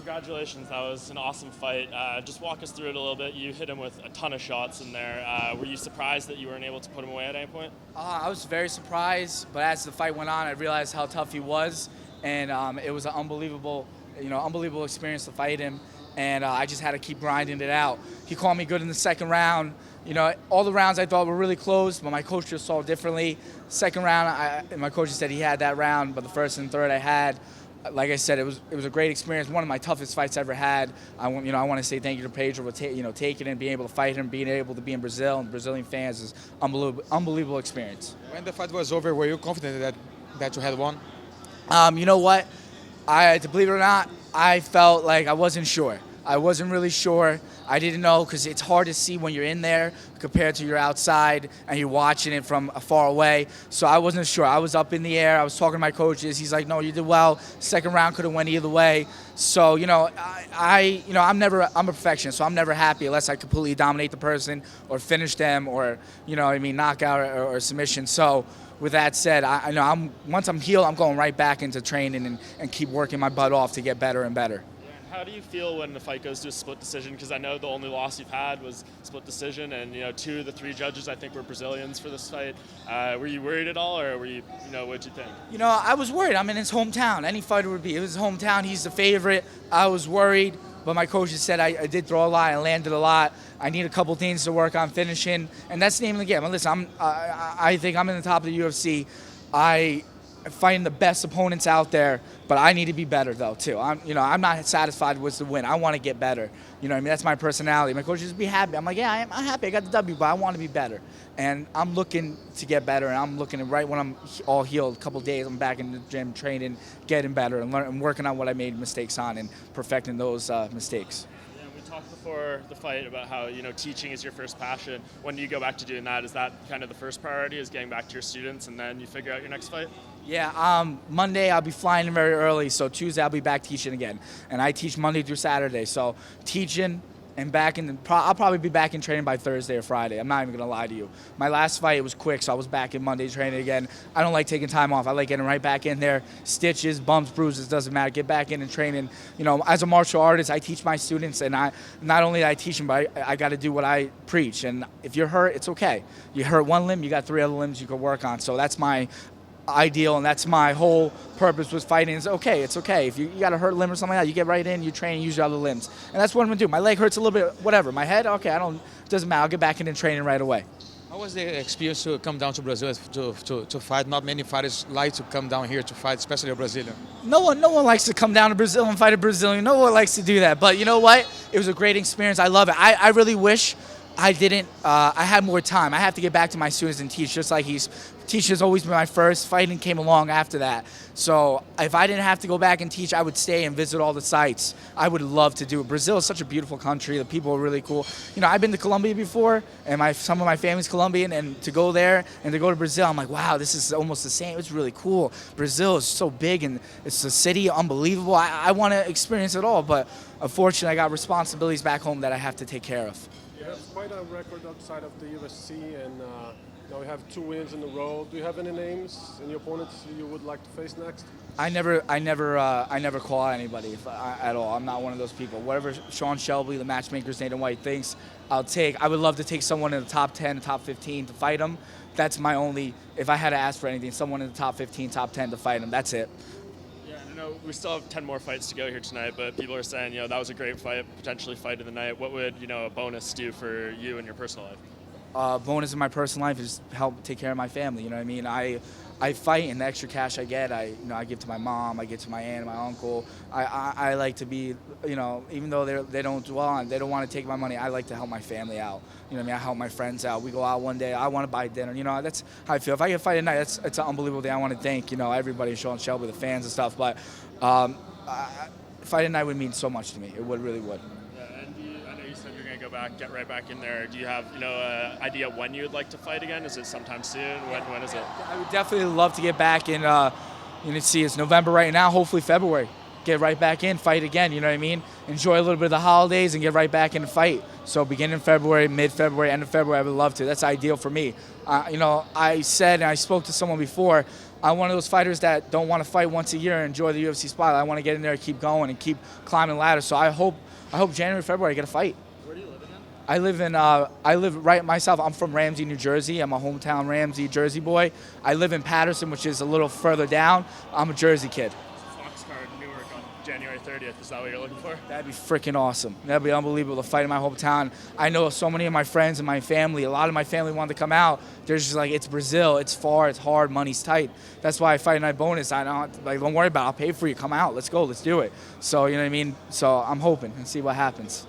Congratulations, that was an awesome fight. Just walk us through it a little bit. You hit him with a ton of shots in there. Were you surprised that you weren't able to put him away at any point? I was very surprised, but as the fight went on, I realized how tough he was, and it was an unbelievable experience to fight him. And I just had to keep grinding it out. He called me good in the second round. All the rounds I thought were really close, but my coach just saw it differently. Second round, my coach said he had that round, but the first and third I had. Like I said, it was a great experience. One of my toughest fights I ever had. I want to say thank you to Pedro for taking it and being able to fight him, being able to be in Brazil and the Brazilian fans is unbelievable experience. When the fight was over, were you confident that you had won? You know what? To believe it or not, I felt like I wasn't sure. I wasn't really sure. I didn't know because it's hard to see when you're in there compared to you're outside and you're watching it from far away. So I wasn't sure. I was up in the air. I was talking to my coaches. He's like, "No, you did well. Second round could have went either way." So I'm a perfectionist. So I'm never happy unless I completely dominate the person or finish them or knockout or submission. So with that said, once I'm healed, I'm going right back into training and keep working my butt off to get better and better. How do you feel when the fight goes to a split decision? Because I know the only loss you've had was split decision, and 2 of the 3 judges I think were Brazilians for this fight. Were you worried at all, or were you, what'd you think? I was worried. I'm in his hometown. Any fighter would be. It was his hometown. He's the favorite. I was worried, but my coaches said I did throw a lot. I landed a lot. I need a couple things to work on finishing, and that's the name of the game. Listen, I think I'm in the top of the UFC. I'm fighting the best opponents out there, but I need to be better though too. I'm not satisfied with the win. I want to get better. That's my personality. My coach just be happy. I'm like, yeah, I'm happy. I got the W, but I want to be better. And I'm looking to get better. And I'm looking right when I'm all healed, a couple days, I'm back in the gym training, getting better, and working on what I made mistakes on and perfecting those mistakes. Talked before the fight about how teaching is your first passion. When do you go back to doing that? Is that kind of the first priority, is getting back to your students and then you figure out your next fight? Yeah, Monday I'll be flying in very early, so Tuesday I'll be back teaching again. And I teach Monday through Saturday, so teaching and I'll probably be back in training by Thursday or Friday. I'm not even going to lie to you. My last fight, it was quick, so I was back in Monday training again. I don't like taking time off. I like getting right back in there. Stitches, bumps, bruises, doesn't matter. Get back in and training. As a martial artist, I teach my students, and not only do I teach them, but I got to do what I preach. And if you're hurt, it's okay. You hurt one limb, you got 3 other limbs you can work on. So that's my ideal, and that's my whole purpose with fighting. It's okay. If you got a hurt limb or something like that, you get right in, you train, and use your other limbs. And that's what I'm going to do. My leg hurts a little bit, whatever. My head, okay, doesn't matter. I'll get back in and training right away. How was the experience to come down to Brazil to fight? Not many fighters like to come down here to fight, especially a Brazilian. No one likes to come down to Brazil and fight a Brazilian. No one likes to do that. But you know what? It was a great experience. I love it. I really wish I had more time. I have to get back to my students and teach, just like teaching has always been my first. Fighting came along after that. So if I didn't have to go back and teach, I would stay and visit all the sites. I would love to do it. Brazil is such a beautiful country. The people are really cool. I've been to Colombia before, and some of my family's Colombian, and to go there and to go to Brazil, I'm like, wow, this is almost the same. It's really cool. Brazil is so big, and it's a city, unbelievable. I want to experience it all, but unfortunately, I got responsibilities back home that I have to take care of. You have quite a record outside of the UFC, and now you have 2 wins in a row. Do you have any names, any opponents you would like to face next? I never call out anybody at all. I'm not one of those people. Whatever Sean Shelby, the matchmaker's Nathan White thinks, I'll take. I would love to take someone in the top 10, top 15 to fight him. That's my only. If I had to ask for anything, someone in the top 15, top 10 to fight him. That's it. We still have 10 more fights to go here tonight, but people are saying, that was a great fight, potentially fight of the night. What would, a bonus do for you in your personal life? Bonus in my personal life is help take care of my family. You know what I mean? I fight, and the extra cash I get, I give to my mom, I give to my aunt, my uncle. I like to be, even though they don't dwell on, they don't want to take my money, I like to help my family out. You know what I mean? I help my friends out. We go out one day, I want to buy dinner. That's how I feel. If I get fight at night, it's an unbelievable day. I want to thank, everybody, Sean Shelby, the fans and stuff. But fight at night would mean so much to me. It really would. I know you said you're going to go back, get right back in there. Do you have, an idea when you would like to fight again? Is it sometime soon? When is it? I would definitely love to get back in. It's November right now. Hopefully February. Get right back in, fight again. You know what I mean? Enjoy a little bit of the holidays and get right back in and fight. So beginning February, mid-February, end of February, I would love to. That's ideal for me. I said, and I spoke to someone before, I'm one of those fighters that don't want to fight once a year and enjoy the UFC spotlight. I want to get in there and keep going and keep climbing the ladder. So I hope January, February I get a fight. Where do you live again? I live right myself. I'm from Ramsey, New Jersey. I'm a hometown Ramsey, Jersey boy. I live in Patterson, which is a little further down. I'm a Jersey kid. Fox card Newark on January 30th. Is that what you're looking for? That'd be freaking awesome. That'd be unbelievable to fight in my hometown. I know so many of my friends and my family, a lot of my family wanted to come out. They're just like, it's Brazil, it's far, it's hard, money's tight. That's why Fight Night bonus, don't worry about it. I'll pay for you, come out, let's go, let's do it. So, you know what I mean? So I'm hoping and see what happens.